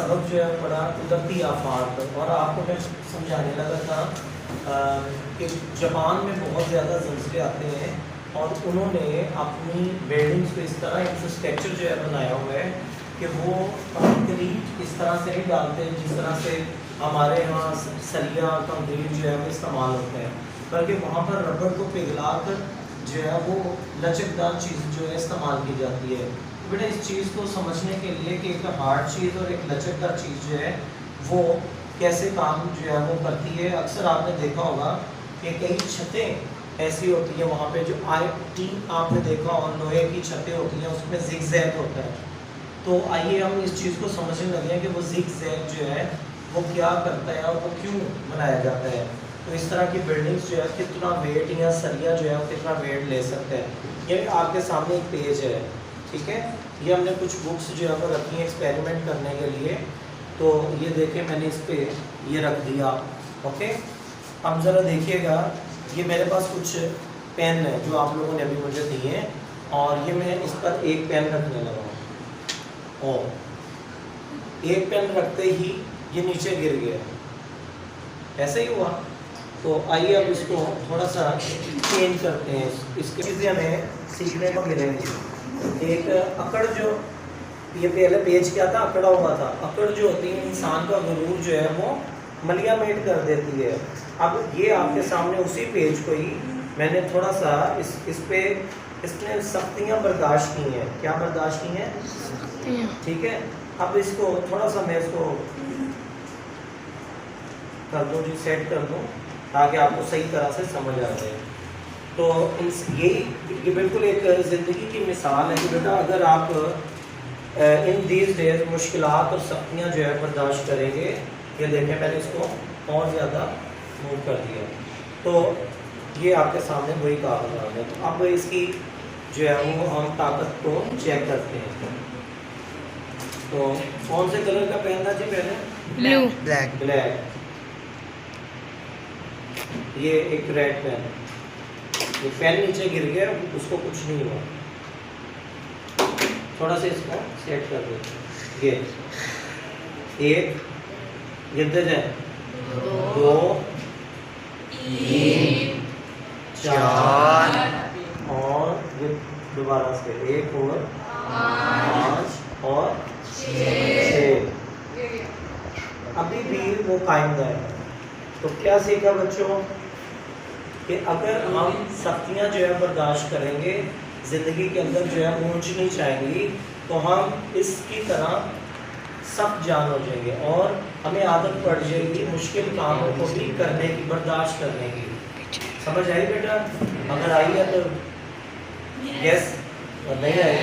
सबक जो है बड़ा कुदरती आफात, और आपको मैं समझाने लगा था कि जापान में बहुत ज़्यादा ज़लज़ले आते हैं और उन्होंने अपनी बिल्डिंग्स को इस तरह इंफ्रास्ट्रक्चर जो है बनाया हुआ है कि वो कंक्रीट इस तरह से नहीं डालते जिस तरह से हमारे यहाँ सरिया कंक्रीट जो है वो इस्तेमाल होते हैं, बल्कि वहाँ पर रबड़ को पिघला कर जो है वो लचकदार चीज़ जो है इस्तेमाल की जाती है। बेटा इस चीज़ को समझने के लिए कि एक हार्ड चीज़ और एक लचकदार चीज़ जो है वो कैसे काम जो है वो करती है। अक्सर आपने देखा होगा कि कई छतें ऐसी होती है वहाँ पे जो आपने देखा और लोहे की छतें होती हैं, उसमें जिगजैग होता है। तो आइए हम इस चीज़ को समझने लगे हैं कि वो जिगजैग जो है वो क्या करता है और वो क्यों बनाया जाता है। तो इस तरह की बिल्डिंग्स जो है कितना वेट या सरिया जो है वो कितना वेट ले सकते हैं। ये आपके सामने एक पेज है, ठीक है, ये हमने कुछ बुक्स जो है वो रखी हैं एक्सपेरिमेंट करने के लिए। तो ये देखें मैंने इस पर ये रख दिया, ओके। अब ज़रा देखिएगा, ये मेरे पास कुछ पेन है जो आप लोगों ने अभी मुझे दिए हैं, और ये मैं इस पर एक पेन रखने लगा हूँ और एक पेन रखते ही ये नीचे गिर गया, ऐसे ही हुआ। तो आइए अब इसको थोड़ा सा चेंज करते हैं, इसकी चीज़ें हमें सीखने को मिलेंगी। एक अकड़, जो ये पहले पेज क्या था, अकड़ा हुआ था। अकड़ जो होती है इंसान का गुरूर जो है वो मलियामेट कर देती है। अब ये आपके सामने उसी पेज को ही मैंने थोड़ा सा इस पे इसने सख्तियाँ बर्दाश्त की हैं। क्या बर्दाश्त की हैं? ठीक है, अब इसको थोड़ा सा मैं इसको कर दूँ जी, सेट कर दूँ ताकि आपको सही तरह से समझ आ जाए। तो ये बिल्कुल एक ज़िंदगी की मिसाल है कि बेटा अगर आप इन दीज डेज मुश्किलात और सख्तियाँ जो है बर्दाश्त करेंगे। ये देखें मैंने इसको और ज़्यादा मूव कर दिया, तो ये आपके सामने वही कागज़ आ गया। तो अब इसकी जो है वो हम ताकत को चेक करते हैं। तो कौन से कलर का पेन था जी पहले? ब्लू। ब्लैक। ये एक रेड पेन, ये पेन नीचे गिर गया, उसको कुछ नहीं हुआ। थोड़ा सा इसको सेट कर दो। ये एक गिनते जाए, 2 3 4 और ये दोबारा से 1 और 5 और 6। अभी भी वो कायम है। तो क्या सीखा बच्चों कि अगर हम सख्तियाँ जो है बर्दाश्त करेंगे, ज़िंदगी के अंदर जो है ऊंच नीच आएंगी, तो हम इसकी तरह सख्त जान हो जाएंगे और हमें आदत पड़ जाएगी मुश्किल कामों को भी करने की, बर्दाश्त करने की। समझ आई बेटा? अगर आई है तो यस, और नहीं आई